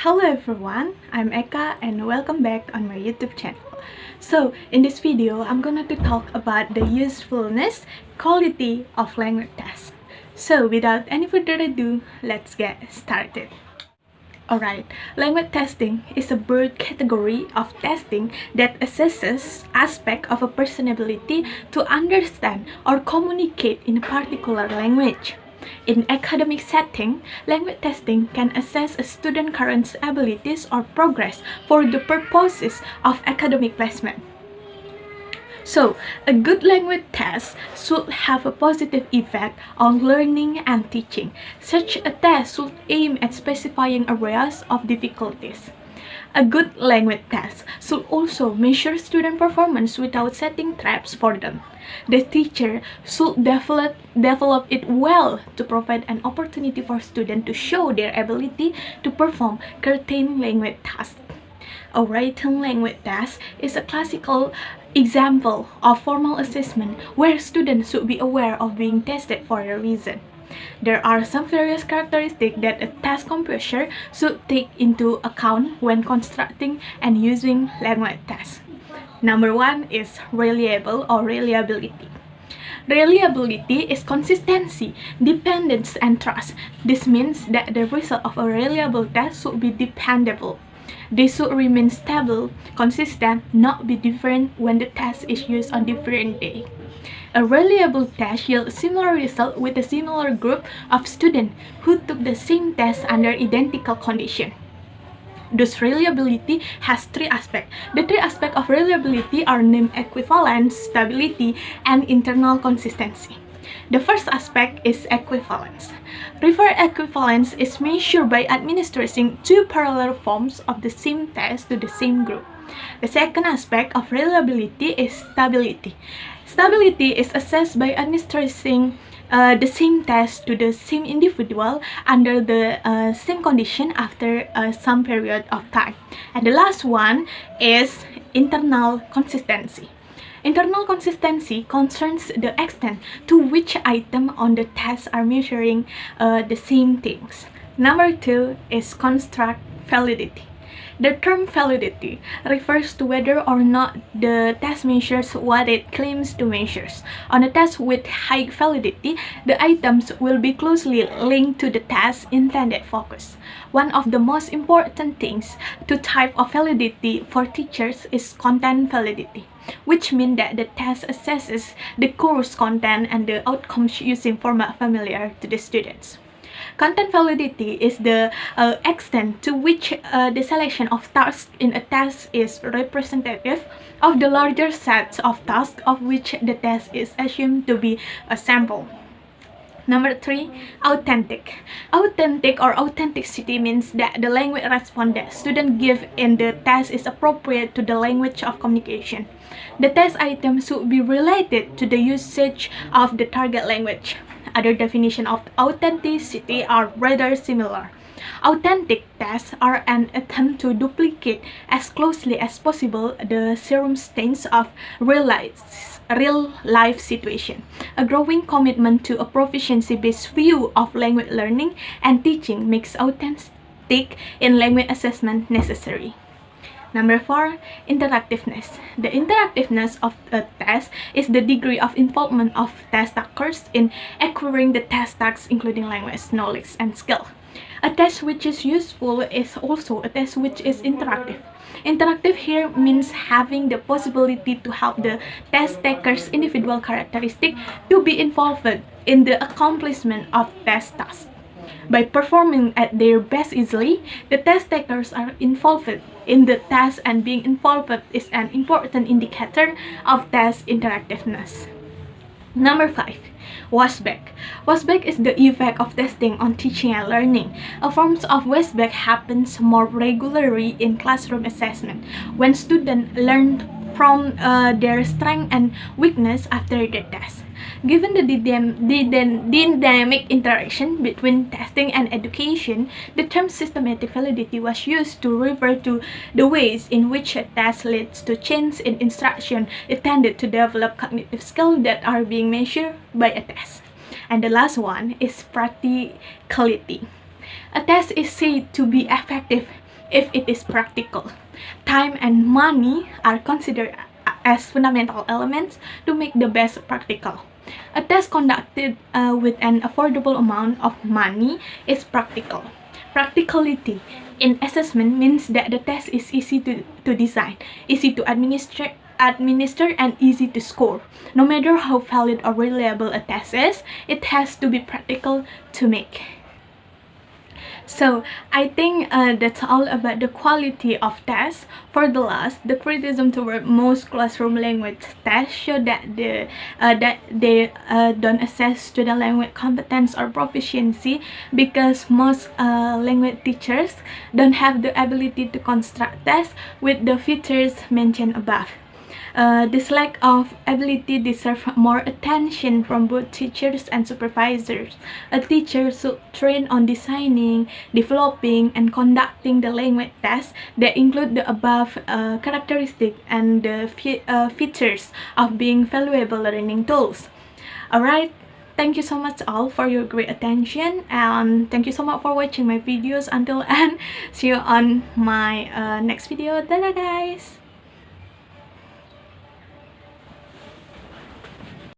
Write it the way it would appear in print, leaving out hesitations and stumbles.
Hello everyone, I'm Eka and welcome back on my YouTube channel. So in this video, I'm gonna talk about the usefulness, quality of language tests. So without any further ado, let's get started. Alright, language testing is a broad category of testing that assesses aspects of a person's ability to understand or communicate in a particular language. In academic setting, language testing can assess a student's current abilities or progress for the purposes of academic placement. So, a good language test should have a positive effect on learning and teaching. Such a test should aim at specifying areas of difficulties. A good language test should also measure student performance without setting traps for them. The teacher should develop it well to provide an opportunity for students to show their ability to perform certain language tasks. A written language test is a classical example of formal assessment where students should be aware of being tested for a reason. There are some various characteristics that a test computer should take into account when constructing and using language tests. Number one is reliable or reliability. Reliability is consistency, dependence, and trust. This means that the result of a reliable test should be dependable. They should remain stable, consistent, not be different when the test is used on different day. A reliable test yields similar result with a similar group of students who took the same test under identical conditions. Thus, reliability has three aspects. The three aspects of reliability are named equivalence, stability, and internal consistency. The first aspect is equivalence. Reverse equivalence is measured by administering two parallel forms of the same test to the same group. The second aspect of reliability is stability. Stability is assessed by administering the same test to the same individual under the same condition after some period of time. And the last one is internal consistency. Internal consistency concerns the extent to which items on the test are measuring the same things. Number two is construct validity. The term validity refers to whether or not the test measures what it claims to measure. On a test with high validity, the items will be closely linked to the test's intended focus. One of the most important things to type of validity for teachers is content validity, which means that the test assesses the course content and the outcomes using format familiar to the students. Content validity is the extent to which the selection of tasks in a test is representative of the larger set of tasks of which the test is assumed to be a sample. Number three, authentic. Authentic or authenticity means that the language response that students give in the test is appropriate to the language of communication. The test item should be related to the usage of the target language. Other definitions of authenticity are rather similar. Authentic tests are an attempt to duplicate as closely as possible the circumstance of real life situation. A growing commitment to a proficiency-based view of language learning and teaching makes authentic in language assessment necessary. Number four, interactiveness. The interactiveness of a test is the degree of involvement of test takers in acquiring the test tasks, including language, knowledge, and skill. A test which is useful is also a test which is interactive. Interactive here means having the possibility to help the test taker's individual characteristic to be involved in the accomplishment of test tasks. By performing at their best easily, the test takers are involved in the test, and being involved is an important indicator of test interactiveness. Number five, washback. Washback is the effect of testing on teaching and learning. A form of washback happens more regularly in classroom assessment when students learn from their strength and weakness after the test. Given the dynamic interaction between testing and education, the term systematic validity was used to refer to the ways in which a test leads to change in instruction intended to develop cognitive skills that are being measured by a test. And the last one is practicality. A test is said to be effective if it is practical. Time and money are considered as fundamental elements to make the best practical. A test conducted with an affordable amount of money is practical. Practicality in assessment means that the test is easy to design, easy to administer, and easy to score. No matter how valid or reliable a test is, it has to be practical to make. So I think that's all about the quality of tests. For the last, the criticism toward most classroom language tests show that they don't assess to the language competence or proficiency, because most language teachers don't have the ability to construct tests with the features mentioned above. This lack of ability deserves more attention from both teachers and supervisors. A teacher should train on designing, developing, and conducting the language tests that include the above characteristics and the features of being valuable learning tools. Alright, thank you so much all for your great attention, and thank you so much for watching my videos until end. See you on my next video. Bye guys!